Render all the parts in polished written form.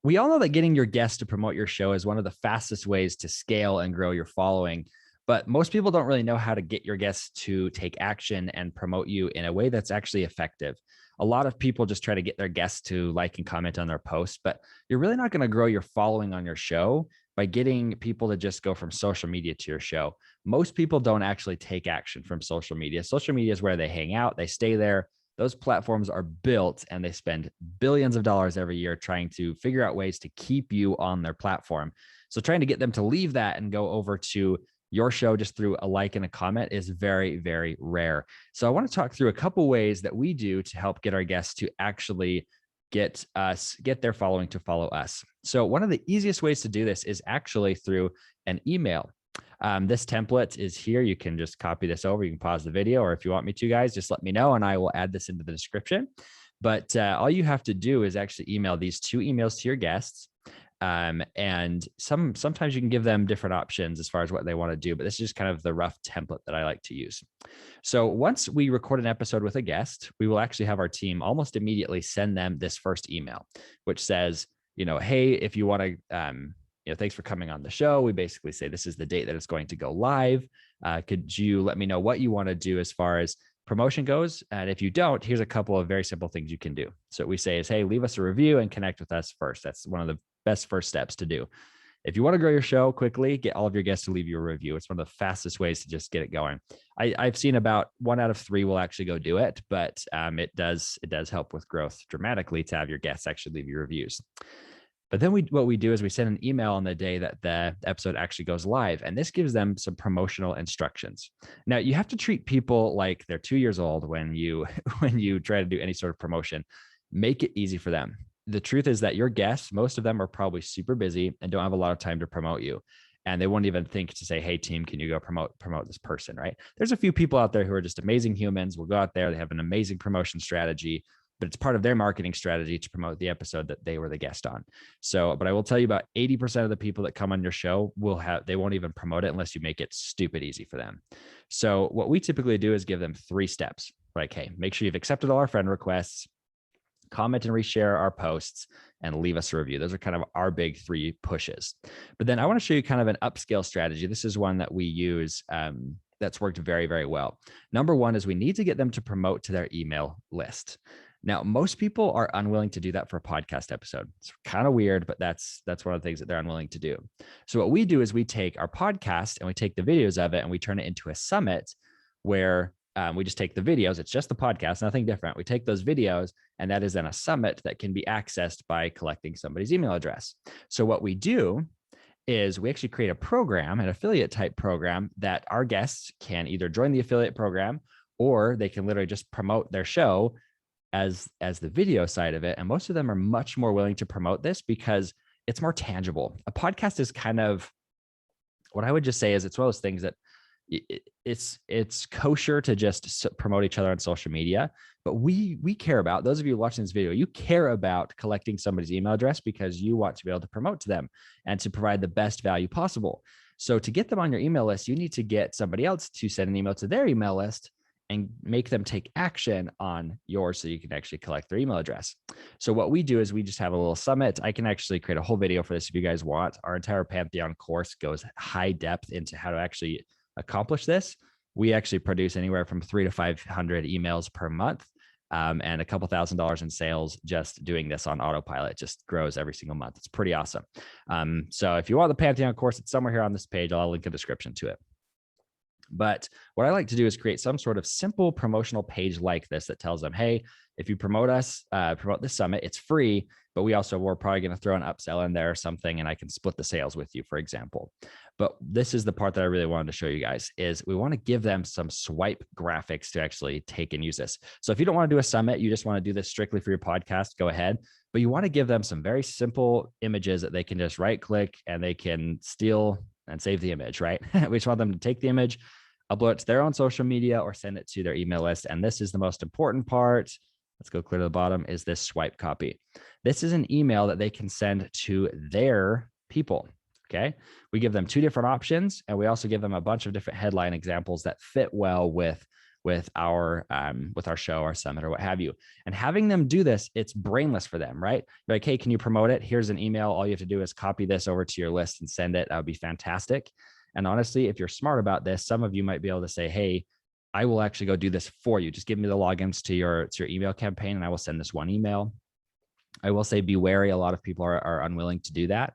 We all know that getting your guests to promote your show is one of the fastest ways to scale and grow your following. But most people don't really know how to get your guests to take action and promote you in a way that's actually effective. A lot of people just try to get their guests to like and comment on their posts, but you're really not going to grow your following on your show by getting people to just go from social media to your show. Most people don't actually take action from social media. Social media is where they hang out, they stay there. Those platforms are built and they spend billions of dollars every year trying to figure out ways to keep you on their platform. So trying to get them to leave that and go over to your show just through a like and a comment is very, very rare. So I want to talk through a couple ways that we do to help get our guests to actually get their following to follow us. So one of the easiest ways to do this is actually through an email. This template is here. You can just copy this over. You can pause the video, or if you want me to, guys, just let me know and I will add this into the description. But all you have to do is actually email these two emails to your guests. And sometimes you can give them different options as far as what they want to do, but this is just kind of the rough template that I like to use. So once we record an episode with a guest, we will actually have our team almost immediately send them this first email, which says, hey, if you want to, thanks for coming on the show. We basically say this is the date that it's going to go live. Could you let me know what you want to do as far as promotion goes? And if you don't, here's a couple of very simple things you can do. So what we say is, hey, leave us a review and connect with us first. That's one of the best first steps to do. If you want to grow your show quickly, get all of your guests to leave you a review. It's one of the fastest ways to just get it going. I've seen about 1 out of 3 will actually go do it, but it does help with growth dramatically to have your guests actually leave you reviews. But then what we do is we send an email on the day that the episode actually goes live, and this gives them some promotional instructions. Now, you have to treat people like they're 2 years old when you try to do any sort of promotion. Make it easy for them. The truth is that your guests, most of them are probably super busy and don't have a lot of time to promote you. And they won't even think to say, hey, team, can you go promote this person, right? There's a few people out there who are just amazing humans. We'll go out there. They have an amazing promotion strategy, but it's part of their marketing strategy to promote the episode that they were the guest on. So, but I will tell you about 80% of the people that come on your show they won't even promote it unless you make it stupid easy for them. So what we typically do is give them 3 steps. Like, hey, make sure you've accepted all our friend requests, comment and reshare our posts, and leave us a review. Those are kind of our big 3 pushes. But then I want to show you kind of an upscale strategy. This is one that we use that's worked very, very well. Number 1 is we need to get them to promote to their email list. Now, most people are unwilling to do that for a podcast episode. It's kind of weird, but that's one of the things that they're unwilling to do. So what we do is we take our podcast and we take the videos of it and we turn it into a summit where we just take the videos. It's just the podcast, nothing different. We take those videos, and that is then a summit that can be accessed by collecting somebody's email address. So what we do is we actually create a program, an affiliate type program, that our guests can either join the affiliate program or they can literally just promote their show as the video side of it. And most of them are much more willing to promote this because it's more tangible. A podcast is kind of, what I would just say is, it's one of those things that it's kosher to just promote each other on social media, but we care about, those of you watching this video, you care about collecting somebody's email address because you want to be able to promote to them and to provide the best value possible. So to get them on your email list, you need to get somebody else to send an email to their email list and make them take action on yours so you can actually collect their email address. So what we do is we just have a little summit. I can actually create a whole video for this if you guys want. Our entire Pantheon course goes high depth into how to actually accomplish this. We actually produce anywhere from 300 to 500 emails per month, and a couple $1,000s in sales just doing this on autopilot. It just grows every single month. It's pretty awesome. So if you want the Pantheon course, it's somewhere here on this page. I'll link a description to it. But what I like to do is create some sort of simple promotional page like this that tells them, hey, if you promote us, promote this summit, it's free, but we're probably going to throw an upsell in there or something, and I can split the sales with you, for example. But this is the part that I really wanted to show you guys, is we want to give them some swipe graphics to actually take and use this. So if you don't want to do a summit, you just want to do this strictly for your podcast, go ahead. But you want to give them some very simple images that they can just right click and they can steal and save the image, right? We just want them to take the image, upload it to their own social media, or send it to their email list. And this is the most important part. Let's go clear to the bottom, is this swipe copy. This is an email that they can send to their people. Okay. We give them 2 different options, and we also give them a bunch of different headline examples that fit well with with our show, our summit, or what have you. And having them do this, it's brainless for them, right? You're like, hey, can you promote it? Here's an email. All you have to do is copy this over to your list and send it. That would be fantastic. And honestly, if you're smart about this, some of you might be able to say, hey, I will actually go do this for you. Just give me the logins to your email campaign and I will send this one email. I will say be wary. A lot of people are unwilling to do that.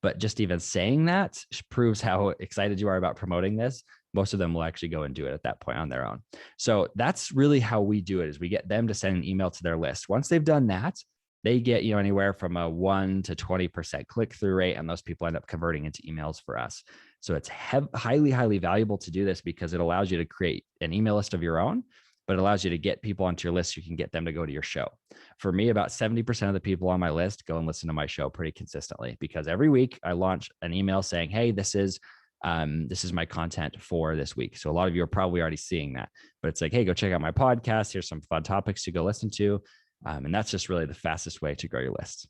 But just even saying that proves how excited you are about promoting this. Most of them will actually go and do it at that point on their own. So that's really how we do it, is we get them to send an email to their list. Once they've done that, they get, anywhere from a 1 to 20% click-through rate, and those people end up converting into emails for us. So it's highly, highly valuable to do this because it allows you to create an email list of your own, but it allows you to get people onto your list. You can get them to go to your show. For me, about 70% of the people on my list go and listen to my show pretty consistently, because every week I launch an email saying, hey, this is my content for this week. So a lot of you are probably already seeing that, but it's like, hey, go check out my podcast. Here's some fun topics to go listen to. And that's just really the fastest way to grow your list.